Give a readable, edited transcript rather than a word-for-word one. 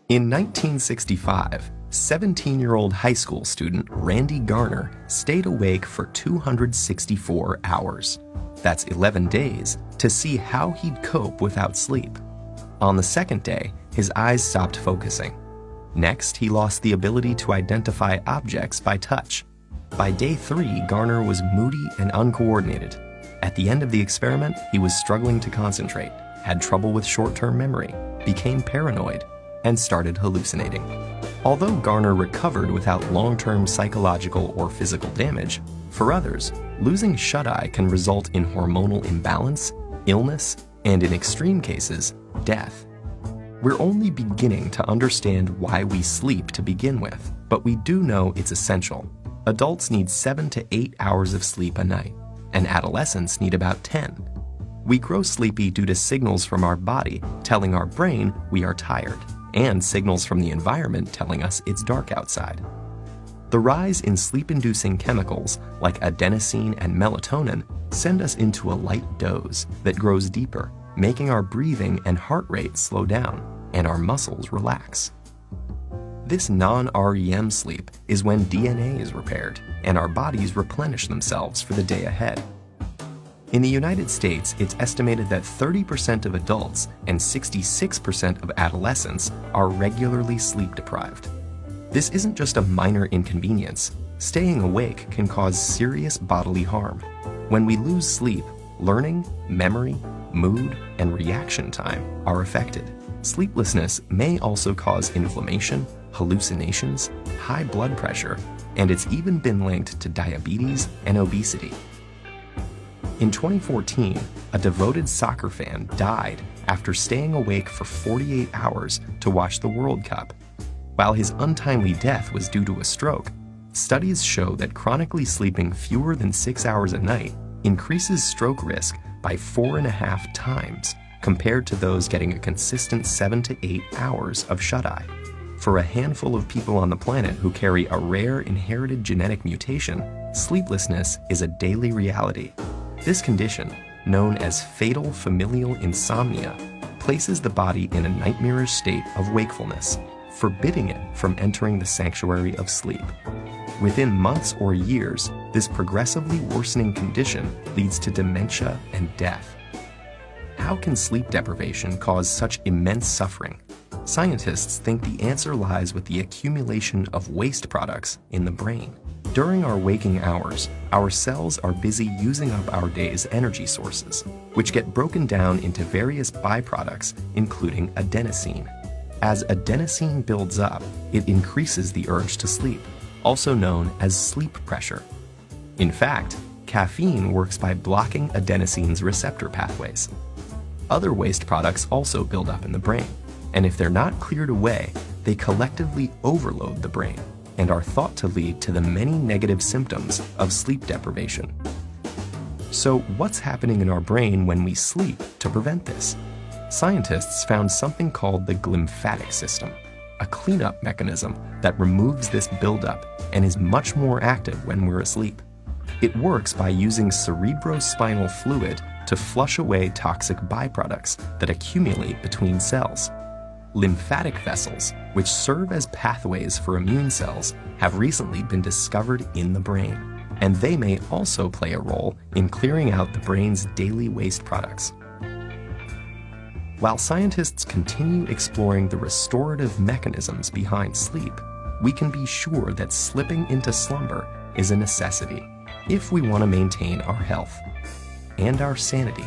In 1965, 17-year-old high school student Randy Garner stayed awake for 264 hours. That's 11 days to see how he'd cope without sleep. On the second day, his eyes stopped focusing. Next, he lost the ability to identify objects by touch. By day 3, Garner was moody and uncoordinated. At the end of the experiment, he was struggling to concentrate, had trouble with short-term memory, became paranoid, and started hallucinating. Although Garner recovered without long-term psychological or physical damage, for others, losing shut-eye can result in hormonal imbalance, illness, and in extreme cases, death. We're only beginning to understand why we sleep to begin with, but we do know it's essential. Adults need 7 to 8 hours of sleep a night, and adolescents need about 10. We grow sleepy due to signals from our body telling our brain we are tired, and signals from the environment telling us it's dark outside. The rise in sleep-inducing chemicals like adenosine and melatonin send us into a light doze that grows deeper, making our breathing and heart rate slow down and our muscles relax. This non-REM sleep is when DNA is repaired and our bodies replenish themselves for the day ahead. In the United States, it's estimated that 30% of adults and 66% of adolescents are regularly sleep-deprived. This isn't just a minor inconvenience. Staying awake can cause serious bodily harm. When we lose sleep, learning, memory, mood, and reaction time are affected. Sleeplessness may also cause inflammation, hallucinations, high blood pressure, and it's even been linked to diabetes and obesity. In 2014, a devoted soccer fan died after staying awake for 48 hours to watch the World Cup. While his untimely death was due to a stroke, studies show that chronically sleeping fewer than 6 hours a night increases stroke risk by 4.5 times compared to those getting a consistent 7 to 8 hours of shut-eye. For a handful of people on the planet who carry a rare inherited genetic mutation, sleeplessness is a daily reality. This condition, known as fatal familial insomnia, places the body in a nightmarish state of wakefulness, forbidding it from entering the sanctuary of sleep. Within months or years, this progressively worsening condition leads to dementia and death. How can sleep deprivation cause such immense suffering? Scientists think the answer lies with the accumulation of waste products in the brain. During our waking hours, our cells are busy using up our day's energy sources, which get broken down into various byproducts, including adenosine. As adenosine builds up, it increases the urge to sleep, also known as sleep pressure. In fact, caffeine works by blocking adenosine's receptor pathways. Other waste products also build up in the brain, and if they're not cleared away, they collectively overload the brain and are thought to lead to the many negative symptoms of sleep deprivation. So what's happening in our brain when we sleep to prevent this? Scientists found something called the glymphatic system, a cleanup mechanism that removes this buildup and is much more active when we're asleep. It works by using cerebrospinal fluid to flush away toxic byproducts that accumulate between cells. Lymphatic vessels, which serve as pathways for immune cells, have recently been discovered in the brain, and they may also play a role in clearing out the brain's daily waste products. While scientists continue exploring the restorative mechanisms behind sleep, we can be sure that slipping into slumber is a necessity if we want to maintain our health and our sanity.